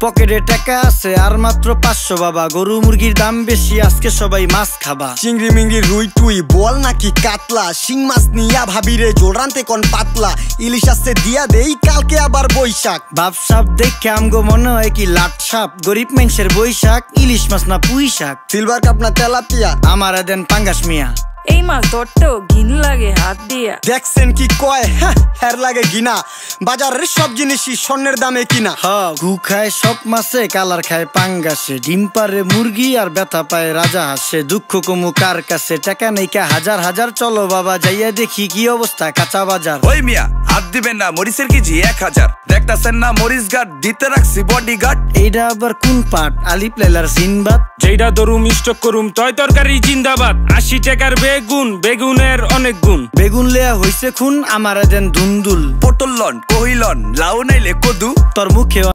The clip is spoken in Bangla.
পকেটে টাকা আছে আর মাত্র 500 বাবা। গরু মুরগির দাম বেশি, আজকে সবাই মাছ খাবা। চিংড়ি মিংড়ি রুই টুই বল নাকি কাতলা, শিং মাছ নিয়া ভাবিরে জোল রানতে কোন পাতলা। ইলিশ আসছে দিয়া দেই কালকে আবার বৈশাখ। ভাবসাব দেখে আমগো মনে হয় কি লাট সাপ। গরিব মানুষের বৈশাখ, ইলিশ মাছ না পুঁই শাক। সিলভার কাপ না তেলাপিয়া, আমারে দেন পাঙ্গাস মিয়া। এই মাছ ধরতেও ঘিন লাগে হাত দিয়া। দেখছেন কি কয়, হের লাগে ঘিনা। বাজারের সব জিনিসই স্বর্ণের দামে কিনা। ঘু খায় সব মাছে, কালার খায় পাঙ্গাসে। ডিম পারে মুরগি আর ব্যথা পায় রাজা হাসে। দুঃখ কমু কার কাছে, টাকা নেই কা হাজার হাজার। চলো বাবা যাইয়া দেখি কি অবস্থা কাঁচা বাজার। ওই মিয়া হাত দিবেন না, মরিচের কেজি 1000। দেখতাছেন না মরিচ গার্ড দিতে রাখছি বডি গার্ড। এইটা আবার কোন পাট? আলিপ লাইলার সিনবাদ। যেইটা দরুম স্টক করুম তয় তরকারি জিন্দাবাদ। 80 টাকার বেগুন, বেগুনের অনেক গুণ। বেগুন লেয়া হইছে খুন, আমারে দেন দুন্দুল। পটল লন কহিলন লাউ নাইলে কদু। তোর মুখে